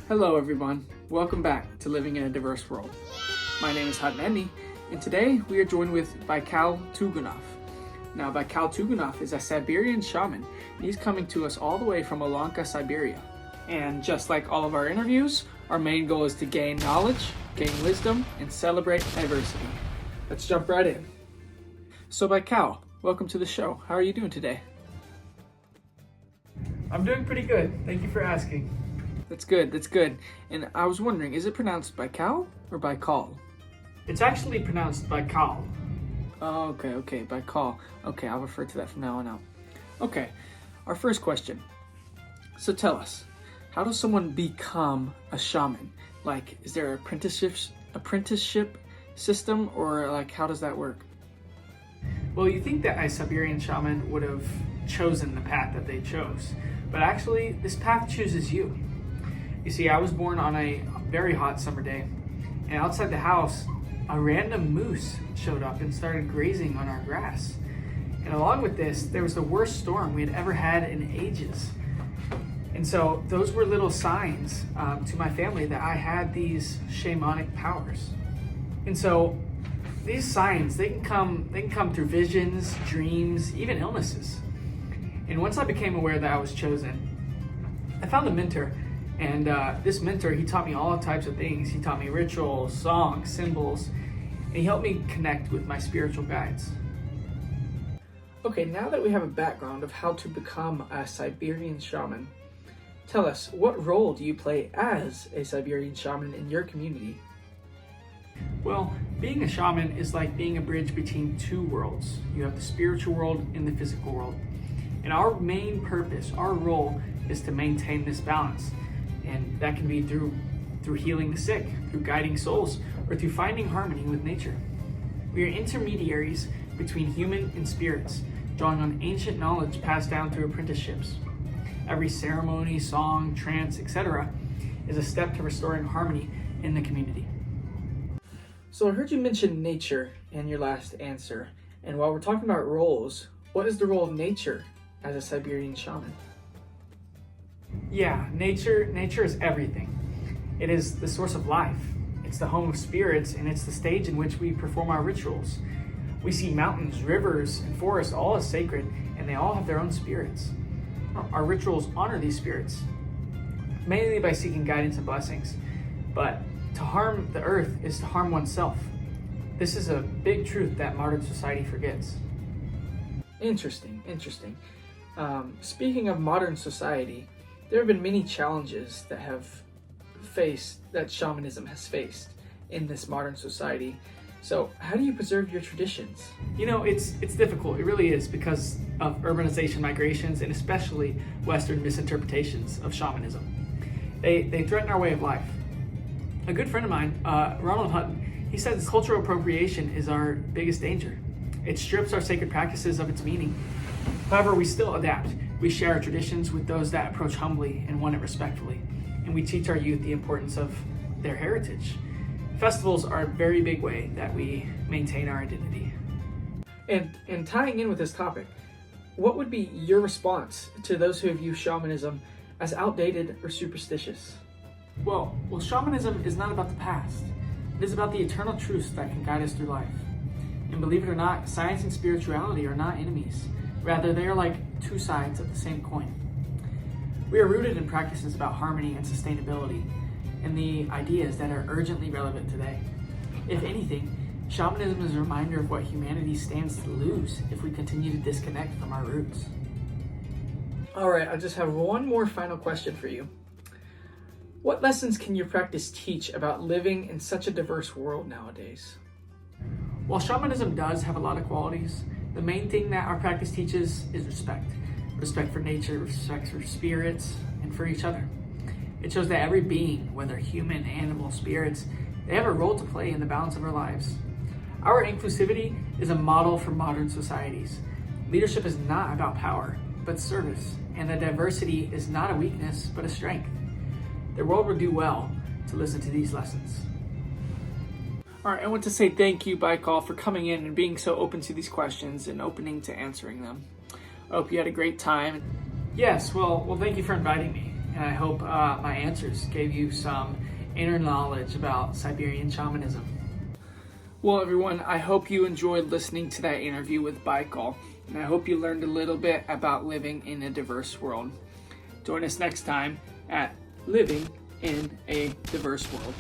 Hello everyone, welcome back to Living in a Diverse World. My name is Hatneni, and today we are joined with Baikal Tugunov. Now Baikal Tugunov is a Siberian shaman, and he's coming to us all the way from Alanka, Siberia. And just like all of our interviews, our main goal is to gain knowledge, gain wisdom, and celebrate diversity. Let's jump right in. So Baikal, welcome to the show. How are you doing today? I'm doing pretty good. Thank you for asking. That's good. And I was wondering, is it pronounced Baikal or Baikal? It's actually pronounced Baikal. Oh, okay, Baikal. Okay, I'll refer to that from now on out. Okay, our first question. So tell us, how does someone become a shaman? Like, is there an apprenticeship system, or like, how does that work? Well, you think that a Siberian shaman would have chosen the path that they chose, but actually, this path chooses you. You see, I was born on a very hot summer day, and outside the house, a random moose showed up and started grazing on our grass. And along with this, there was the worst storm we had ever had in ages. And so those were little signs to my family that I had these shamanic powers. And so these signs, they can come through visions, dreams, even illnesses. And once I became aware that I was chosen, I found a mentor. And this mentor, he taught me all types of things. He taught me rituals, songs, symbols, and he helped me connect with my spiritual guides. Okay, now that we have a background of how to become a Siberian shaman, tell us, what role do you play as a Siberian shaman in your community? Well, being a shaman is like being a bridge between two worlds. You have the spiritual world and the physical world. And our main purpose, our role, is to maintain this balance. And that can be through healing the sick, through guiding souls, or through finding harmony with nature. We are intermediaries between human and spirits, drawing on ancient knowledge passed down through apprenticeships. Every ceremony, song, trance, etc. is a step to restoring harmony in the community. So I heard you mention nature in your last answer. And while we're talking about roles, what is the role of nature as a Siberian shaman? Yeah, nature is everything. It is the source of life. It's the home of spirits, and it's the stage in which we perform our rituals. We see mountains, rivers, and forests all as sacred, and they all have their own spirits. Our rituals honor these spirits, mainly by seeking guidance and blessings. But to harm the earth is to harm oneself. This is a big truth that modern society forgets. Interesting. Speaking of modern society, there have been many challenges that shamanism has faced in this modern society. So how do you preserve your traditions? You know, it's difficult. It really is, because of urbanization, migrations, and especially Western misinterpretations of shamanism. They threaten our way of life. A good friend of mine, Ronald Hutton, he says cultural appropriation is our biggest danger. It strips our sacred practices of its meaning. However, we still adapt. We share our traditions with those that approach humbly and want it respectfully. And we teach our youth the importance of their heritage. Festivals are a very big way that we maintain our identity. And tying in with this topic, what would be your response to those who view shamanism as outdated or superstitious? Well, shamanism is not about the past. It is about the eternal truths that can guide us through life. And believe it or not, science and spirituality are not enemies. Rather, they are like two sides of the same coin. We are rooted in practices about harmony and sustainability, and the ideas that are urgently relevant today. If anything, shamanism is a reminder of what humanity stands to lose if we continue to disconnect from our roots. All right, I just have one more final question for you. What lessons can your practice teach about living in such a diverse world nowadays? While shamanism does have a lot of qualities, the main thing that our practice teaches is respect. Respect for nature, respect for spirits, and for each other. It shows that every being, whether human, animal, spirits, they have a role to play in the balance of our lives. Our inclusivity is a model for modern societies. Leadership is not about power, but service, and that diversity is not a weakness, but a strength. The world would do well to listen to these lessons. All right, I want to say thank you, Baikal, for coming in and being so open to these questions and opening to answering them. I hope you had a great time. Yes, well, thank you for inviting me. And I hope my answers gave you some inner knowledge about Siberian shamanism. Well, everyone, I hope you enjoyed listening to that interview with Baikal, and I hope you learned a little bit about living in a diverse world. Join us next time at Living in a Diverse World.